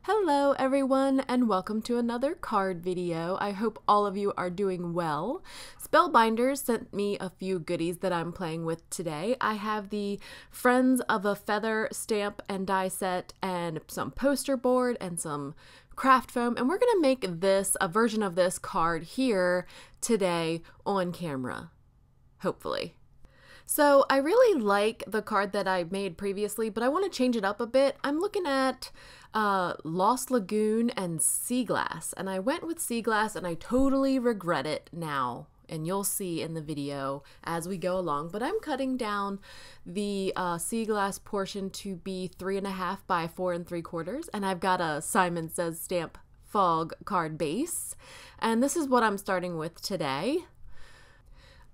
Hello everyone and welcome to another card video. I hope all of you are doing well. Spellbinders sent me a few goodies that I'm playing with today. I have the Friends of a Feather stamp and die set and some poster board and some craft foam, and we're gonna make this, a version of this card here today on camera, hopefully. So I really like the card that I made previously, but I want to change it up a bit. I'm looking at Lost Lagoon and Sea Glass, and I went with Sea Glass and I totally regret it now, and you'll see in the video as we go along. But I'm cutting down the Sea Glass portion to be 3.5 by 4 3/4, and I've got a Simon Says Stamp Fog card base, and this is what I'm starting with today.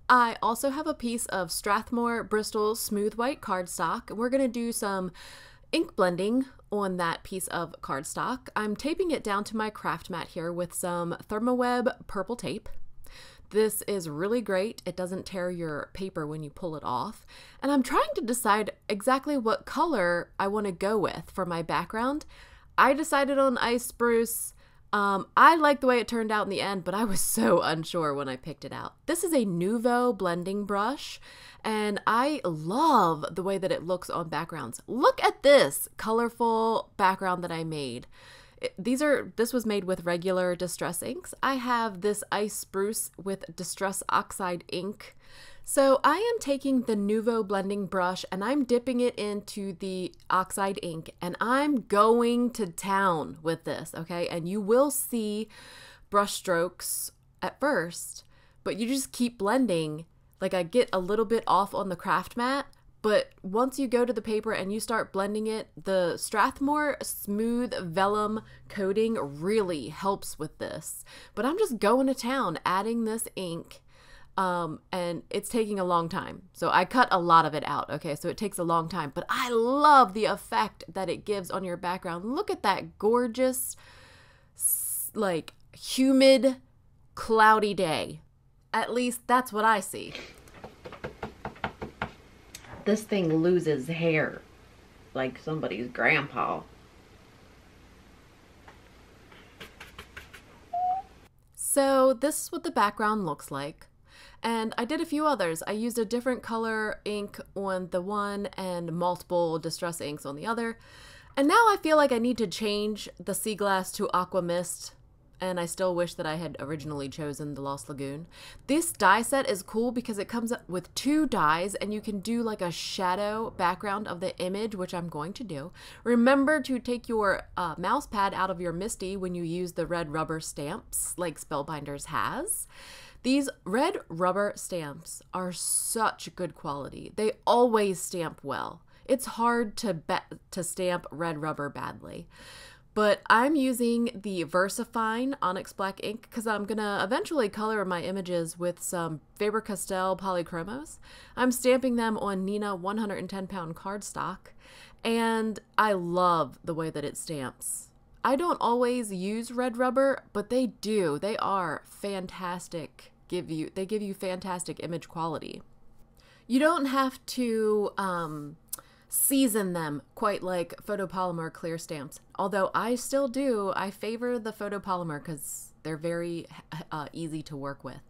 I also have a piece of Strathmore Bristol Smooth White cardstock. We're going to do some ink blending on that piece of cardstock. I'm taping it down to my craft mat here with some Thermoweb purple tape. This is really great. It doesn't tear your paper when you pull it off. And I'm trying to decide exactly what color I want to go with for my background. I decided on Ice Spruce. I like the way it turned out in the end, but I was so unsure when I picked it out. This is a Nuvo blending brush, and I love the way that it looks on backgrounds. Look at this colorful background that I made. This was made with regular Distress inks. I have this Ice Spruce with Distress Oxide ink. So I am taking the Nuvo blending brush and I'm dipping it into the Oxide ink, and I'm going to town with this, okay? And you will see brush strokes at first, but you just keep blending. Like, I get a little bit off on the craft mat, but once you go to the paper and you start blending it, the Strathmore Smooth Vellum coating really helps with this. But I'm just going to town adding this ink. And it's taking a long time. So I cut a lot of it out, okay? So it takes a long time, but I love the effect that it gives on your background. Look at that gorgeous, like, humid, cloudy day. At least that's what I see. This thing loses hair like somebody's grandpa. So this is what the background looks like. And I did a few others. I used a different color ink on the one and multiple Distress inks on the other. And now I feel like I need to change the Sea Glass to Aqua Mist. And I still wish that I had originally chosen the Lost Lagoon. This die set is cool because it comes up with 2 dies and you can do like a shadow background of the image, which I'm going to do. Remember to take your mouse pad out of your MISTI when you use the red rubber stamps like Spellbinders has. These red rubber stamps are such good quality. They always stamp well. It's hard to stamp red rubber badly. But I'm using the VersaFine Onyx Black ink because I'm going to eventually color my images with some Faber-Castell polychromos. I'm stamping them on Nina 110-pound cardstock, and I love the way that it stamps. I don't always use red rubber, but they do. They are fantastic. They give you fantastic image quality. You don't have to season them quite like photopolymer clear stamps, although I still do. I favor the photopolymer because they're very easy to work with.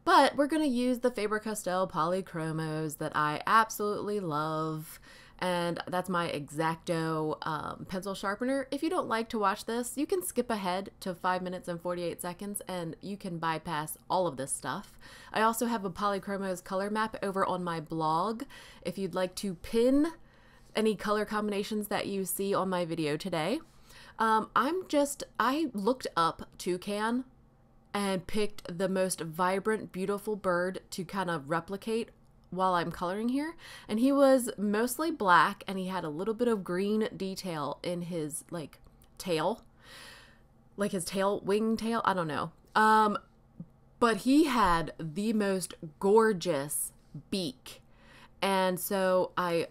But we're going to use the Faber-Castell polychromos that I absolutely love. And that's my X-Acto pencil sharpener. If you don't like to watch this, you can skip ahead to 5 minutes and 48 seconds and you can bypass all of this stuff. I also have a Polychromos color map over on my blog if you'd like to pin any color combinations that you see on my video today. I looked up Toucan and picked the most vibrant, beautiful bird to kind of replicate while I'm coloring here, and he was mostly black and he had a little bit of green detail in his like tail, like his tail, wing tail, I don't know, but he had the most gorgeous beak, and so I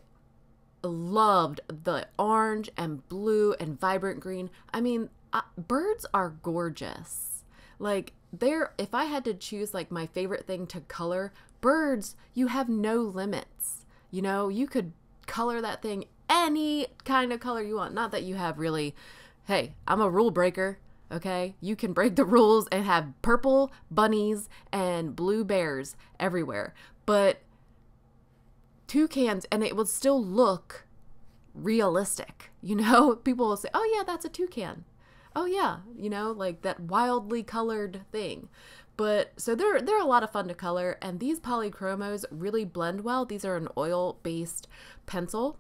loved the orange and blue and vibrant green. I mean, birds are gorgeous. Like, if I had to choose like my favorite thing to color, birds, you have no limits. You know, you could color that thing any kind of color you want. Not that you have really hey, I'm a rule breaker. Okay, you can break the rules and have purple bunnies and blue bears everywhere, but toucans, and it will still look realistic. You know, people will say, oh yeah, that's a toucan. Oh yeah, you know, like that wildly colored thing. But so they're a lot of fun to color, and these polychromos really blend well. These are an oil-based pencil,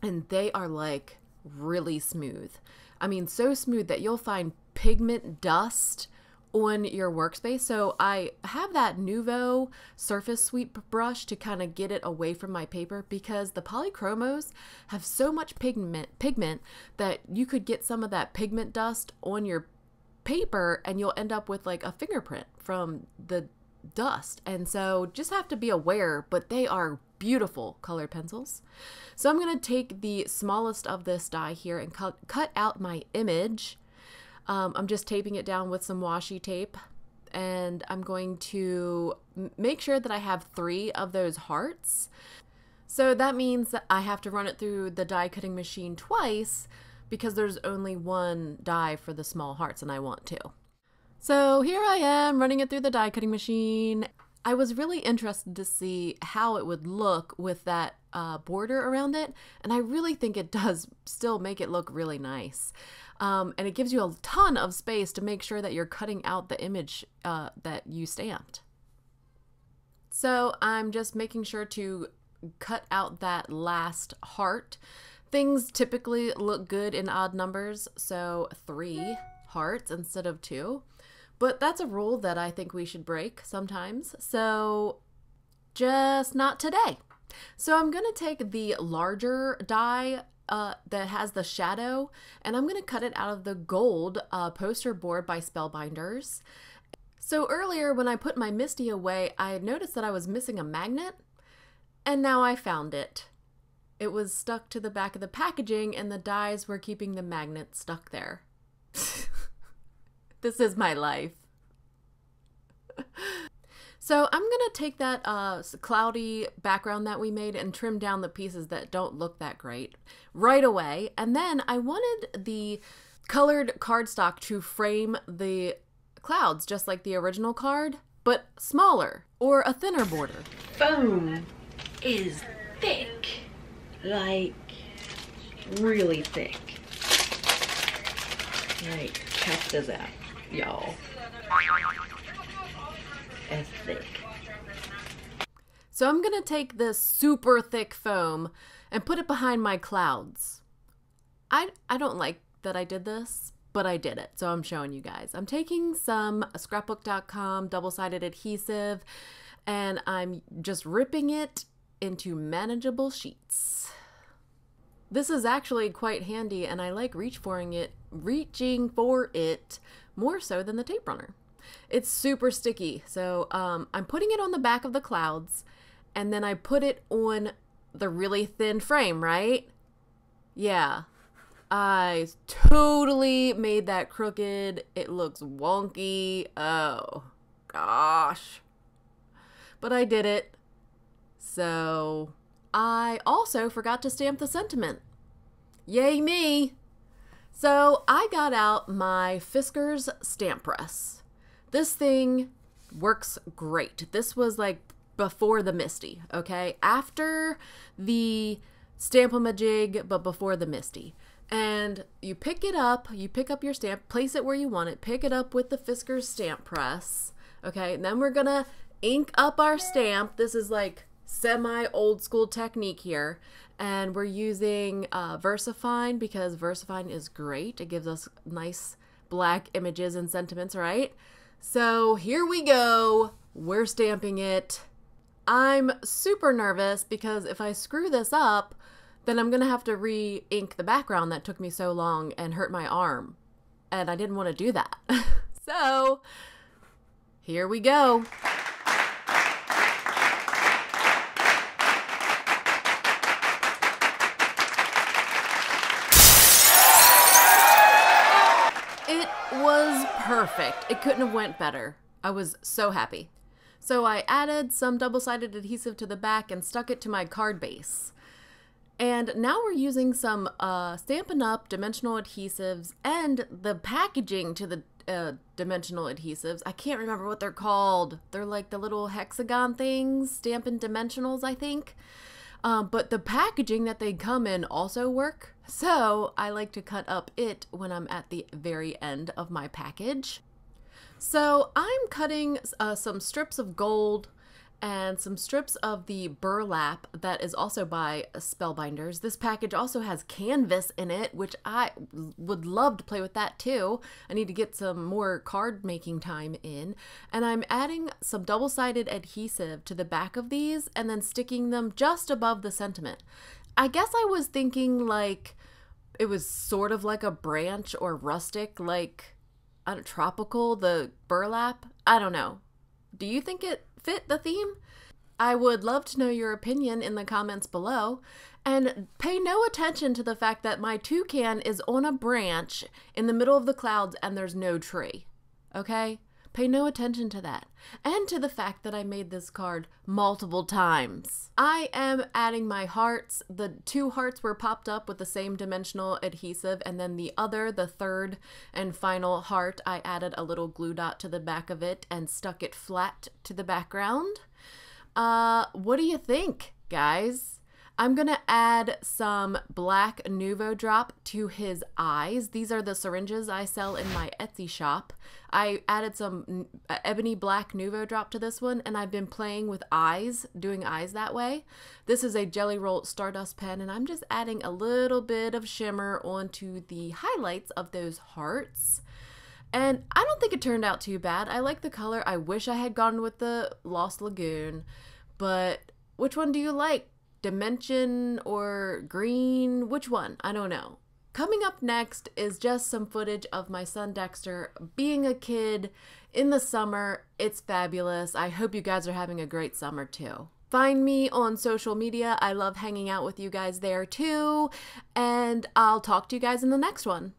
and they are like really smooth. I mean, so smooth that you'll find pigment dust on your workspace. So I have that Nuvo surface sweep brush to kind of get it away from my paper, because the polychromos have so much pigment that you could get some of that pigment dust on your paper and you'll end up with like a fingerprint from the dust. And so just have to be aware, but they are beautiful colored pencils. So I'm going to take the smallest of this die here and cut out my image. I'm just taping it down with some washi tape, and I'm going to make sure that I have 3 of those hearts. So that means that I have to run it through the die cutting machine twice, because there's only 1 die for the small hearts and I want 2. So here I am running it through the die cutting machine. I was really interested to see how it would look with that border around it, and I really think it does still make it look really nice. And it gives you a ton of space to make sure that you're cutting out the image that you stamped. So I'm just making sure to cut out that last heart. Things typically look good in odd numbers, so 3 hearts instead of 2. But that's a rule that I think we should break sometimes, so just not today. So I'm going to take the larger die that has the shadow, and I'm going to cut it out of the gold poster board by Spellbinders. So earlier when I put my Misty away, I noticed that I was missing a magnet, and now I found it. It was stuck to the back of the packaging, and the dies were keeping the magnet stuck there. This is my life. So I'm gonna take that cloudy background that we made and trim down the pieces that don't look that great right away. And then I wanted the colored cardstock to frame the clouds just like the original card, but smaller or a thinner border. Foam is thick, like really thick. Like, check this out, y'all. It's thick. So I'm gonna take this super thick foam and put it behind my clouds. I don't like that I did this, but I did it, so I'm showing you guys. I'm taking some scrapbook.com double-sided adhesive, and I'm just ripping it into manageable sheets. This is actually quite handy, and I like reaching for it more so than the tape runner. It's super sticky, so I'm putting it on the back of the clouds, and then I put it on the really thin frame, right? Yeah, I totally made that crooked. It looks wonky. Oh, gosh. But I did it. So I also forgot to stamp the sentiment. Yay me! So I got out my Fiskars stamp press. This thing works great. This was like before the Misty, okay? After the Stamp-O-Ma-Jig, but before the Misty. And you pick it up, you pick up your stamp, place it where you want it, pick it up with the Fiskars stamp press, okay? And then we're gonna ink up our stamp. This is like semi-old school technique here. And we're using VersaFine because VersaFine is great. It gives us nice black images and sentiments, right? So here we go. We're stamping it. I'm super nervous because if I screw this up, then I'm gonna have to re-ink the background that took me so long and hurt my arm. And I didn't want to do that. So here we go. It was perfect. It couldn't have went better. I was so happy. So I added some double-sided adhesive to the back and stuck it to my card base. And now we're using some Stampin' Up! Dimensional adhesives and the packaging to the dimensional adhesives. I can't remember what they're called. They're like the little hexagon things, Stampin' Dimensionals, I think. But the packaging that they come in also work. So I like to cut up it when I'm at the very end of my package. So I'm cutting some strips of gold and some strips of the burlap that is also by Spellbinders. This package also has canvas in it, which I would love to play with that too. I need to get some more card making time in. And I'm adding some double-sided adhesive to the back of these and then sticking them just above the sentiment. I guess I was thinking like it was sort of like a branch or rustic, like tropical, the burlap. I don't know. Do you think it fit the theme? I would love to know your opinion in the comments below. And pay no attention to the fact that my toucan is on a branch in the middle of the clouds and there's no tree. Okay? Pay no attention to that. And to the fact that I made this card multiple times. I am adding my hearts. The 2 hearts were popped up with the same dimensional adhesive, and then the third and final heart, I added a little glue dot to the back of it and stuck it flat to the background. What do you think, guys? I'm gonna add some black Nuvo drop to his eyes. These are the syringes I sell in my Etsy shop. I added some ebony black Nuvo drop to this one, and I've been playing with eyes, doing eyes that way. This is a Jelly Roll Stardust pen, and I'm just adding a little bit of shimmer onto the highlights of those hearts. And I don't think it turned out too bad. I like the color. I wish I had gone with the Lost Lagoon, but which one do you like? Dimension or green? Which one? I don't know. Coming up next is just some footage of my son Dexter being a kid in the summer. It's fabulous. I hope you guys are having a great summer too. Find me on social media. I love hanging out with you guys there too. And I'll talk to you guys in the next one.